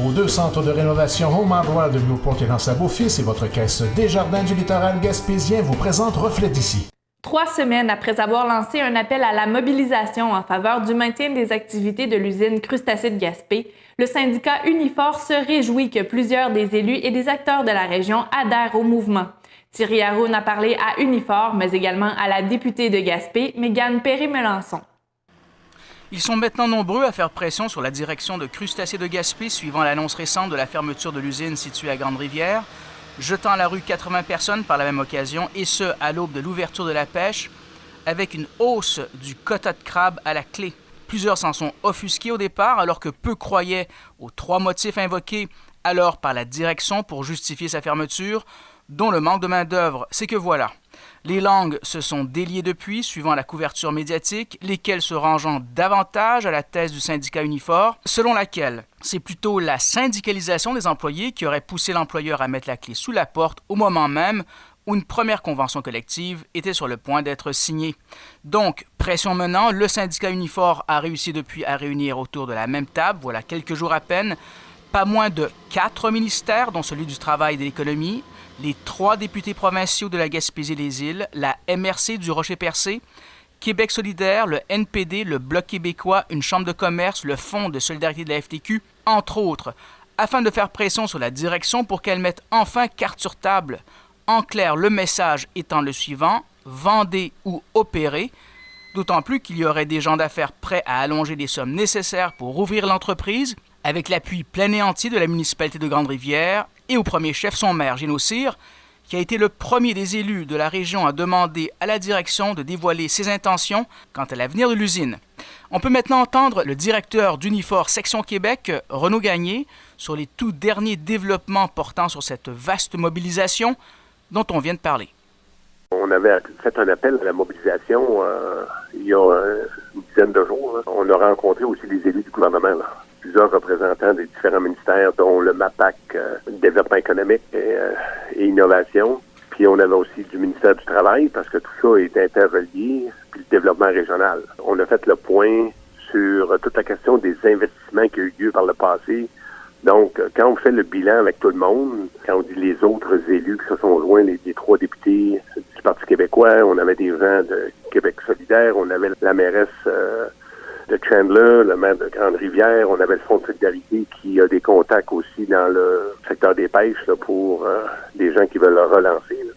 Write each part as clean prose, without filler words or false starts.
Vos 2 centres de rénovation Home Hardware de Newport et L'Anse-à-Beaufils et votre caisse Desjardins du littoral gaspésien vous présentent Reflet d'ici. 3 semaines après avoir lancé un appel à la mobilisation en faveur du maintien des activités de l'usine Crustacés de Gaspé, le syndicat Unifor se réjouit que plusieurs des élus et des acteurs de la région adhèrent au mouvement. Thierry Haroun a parlé à Unifor, mais également à la députée de Gaspé, Mégane Perry-Melançon. Ils sont maintenant nombreux à faire pression sur la direction de Crustacés de Gaspé suivant l'annonce récente de la fermeture de l'usine située à Grande-Rivière, jetant à la rue 80 personnes par la même occasion, et ce, à l'aube de l'ouverture de la pêche, avec une hausse du quota de crabe à la clé. Plusieurs s'en sont offusqués au départ, alors que peu croyaient aux 3 motifs invoqués alors par la direction pour justifier sa fermeture, dont le manque de main-d'œuvre. C'est que voilà. Les langues se sont déliées depuis, suivant la couverture médiatique, lesquelles se rangeant davantage à la thèse du syndicat Unifor, selon laquelle c'est plutôt la syndicalisation des employés qui aurait poussé l'employeur à mettre la clé sous la porte au moment même où une première convention collective était sur le point d'être signée. Donc, pression menant, le syndicat Unifor a réussi depuis à réunir autour de la même table, voilà quelques jours à peine, pas moins de 4 ministères, dont celui du Travail et de l'Économie, les 3 députés provinciaux de la Gaspésie-les-Îles, la MRC du Rocher-Percé, Québec solidaire, le NPD, le Bloc québécois, une chambre de commerce, le Fonds de solidarité de la FTQ, entre autres, afin de faire pression sur la direction pour qu'elle mette enfin carte sur table. En clair, le message étant le suivant, vendez ou opérez, d'autant plus qu'il y aurait des gens d'affaires prêts à allonger les sommes nécessaires pour ouvrir l'entreprise, avec l'appui plein et entier de la municipalité de Grande-Rivière et au premier chef son maire, Gino Cyr, qui a été le premier des élus de la région à demander à la direction de dévoiler ses intentions quant à l'avenir de l'usine. On peut maintenant entendre le directeur d'Unifor Section Québec, Renaud Gagné, sur les tout derniers développements portant sur cette vaste mobilisation dont on vient de parler. On avait fait un appel à la mobilisation il y a une dizaine de jours. Là. On a rencontré aussi les élus du gouvernement. Là. Plusieurs représentants des différents ministères, dont le MAPAC, Développement économique et Innovation. Puis on avait aussi du ministère du Travail, parce que tout ça est interrelié, puis le développement régional. On a fait le point sur toute la question des investissements qui ont eu lieu par le passé. Donc, quand on fait le bilan avec tout le monde, quand on dit les autres élus qui se sont joints, les 3 députés du Parti québécois, on avait des gens de Québec solidaire, on avait la mairesse de Chandler, le maire de Grande-Rivière, on avait le Fonds de solidarité qui a des contacts aussi dans le secteur des pêches là, pour des gens qui veulent le relancer. Là.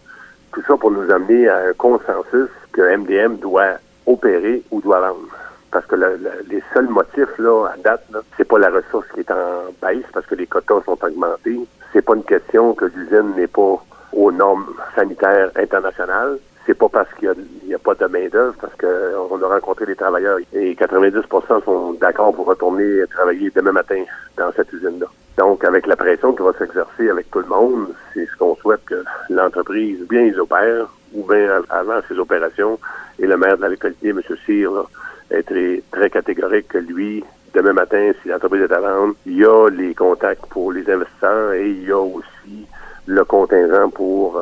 Tout ça pour nous amener à un consensus que MDM doit opérer ou doit vendre. Parce que les seuls motifs là à date, là, c'est pas la ressource qui est en baisse parce que les quotas sont augmentés. C'est pas une question que l'usine n'est pas aux normes sanitaires internationales. C'est pas parce qu'il y a pas de main-d'œuvre, parce qu'on a rencontré les travailleurs et 90% sont d'accord pour retourner travailler demain matin dans cette usine-là. Donc, avec la pression qui va s'exercer avec tout le monde, c'est ce qu'on souhaite que l'entreprise, bien les opère, ou bien avant ses opérations, et le maire de la localité, M. Cyr, là, est très, très catégorique que lui, demain matin, si l'entreprise est à vendre, il y a les contacts pour les investisseurs et il y a aussi le contingent pour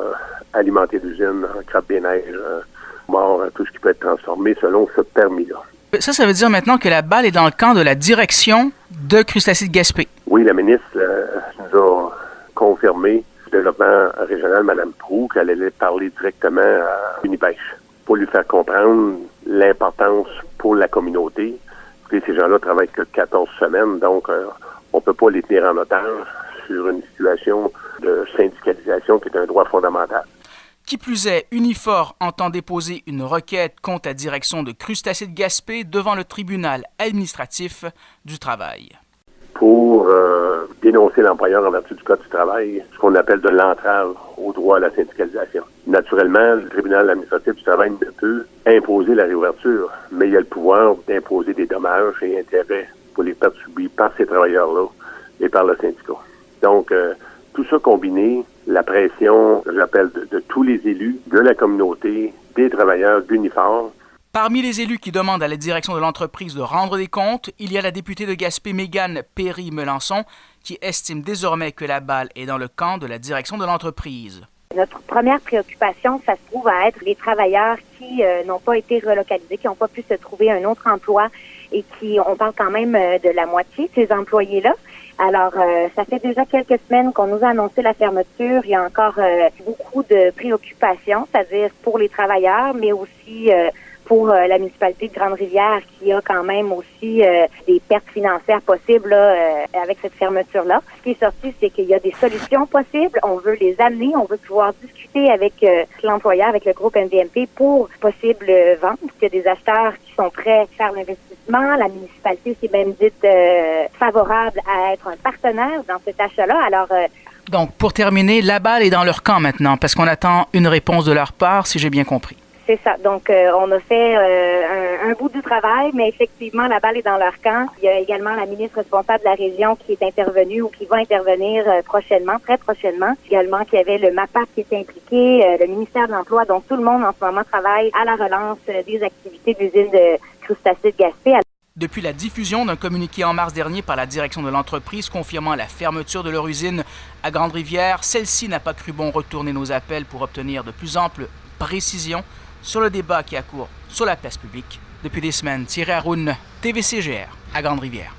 alimenter l'usine en crabe des neiges, mort, tout ce qui peut être transformé selon ce permis-là. Ça veut dire maintenant que la balle est dans le camp de la direction de Crustacés de Gaspé. Oui, la ministre nous a confirmé le développement régional, Mme Proulx, qu'elle allait parler directement à Unipêche pour lui faire comprendre l'importance pour la communauté. Et ces gens-là travaillent que 14 semaines, donc on ne peut pas les tenir en otage sur une situation de syndicalisation qui est un droit fondamental. Qui plus est, Unifor entend déposer une requête contre la direction de Crustacés de Gaspé devant le tribunal administratif du travail. Pour dénoncer l'employeur en vertu du Code du travail, ce qu'on appelle de l'entrave au droit à la syndicalisation. Naturellement, le tribunal administratif du travail ne peut imposer la réouverture, mais il a le pouvoir d'imposer des dommages et intérêts pour les pertes subies par ces travailleurs-là et par le syndicat. Donc, tout ça combiné, la pression, j'appelle, de tous les élus, de la communauté, des travailleurs d'Unifor. Parmi les élus qui demandent à la direction de l'entreprise de rendre des comptes, il y a la députée de Gaspé, Mégane Perry-Melançon, qui estime désormais que la balle est dans le camp de la direction de l'entreprise. Notre première préoccupation, ça se trouve à être les travailleurs qui n'ont pas été relocalisés, qui n'ont pas pu se trouver un autre emploi et qui, on parle quand même de la moitié de ces employés-là. Alors, ça fait déjà quelques semaines qu'on nous a annoncé la fermeture. Il y a encore beaucoup de préoccupations, c'est-à-dire pour les travailleurs, mais aussi pour la municipalité de Grande-Rivière qui a quand même aussi des pertes financières possibles là, avec cette fermeture-là. Ce qui est sorti, c'est qu'il y a des solutions possibles. On veut les amener, on veut pouvoir discuter avec l'employeur, avec le groupe MDMP pour possible vente. Il y a des acheteurs qui sont prêts à faire l'investissement. La municipalité s'est même dite favorable à être un partenaire dans cet achat-là. Alors, donc, pour terminer, la balle est dans leur camp maintenant, parce qu'on attend une réponse de leur part, si j'ai bien compris. C'est ça. Donc, on a fait un bout du travail, mais effectivement, la balle est dans leur camp. Il y a également la ministre responsable de la région qui est intervenue ou qui va intervenir prochainement, très prochainement. Également, qu'il y avait le MAPAC qui est impliqué, le ministère de l'Emploi. Donc, tout le monde en ce moment travaille à la relance des activités de l'usine de crustacés de Gaspé. Depuis la diffusion d'un communiqué en mars dernier par la direction de l'entreprise confirmant la fermeture de leur usine à Grande-Rivière, celle-ci n'a pas cru bon retourner nos appels pour obtenir de plus amples précisions sur le débat qui a cours sur la place publique. Depuis des semaines, Thierry Haroun, TVCGR, à Grande-Rivière.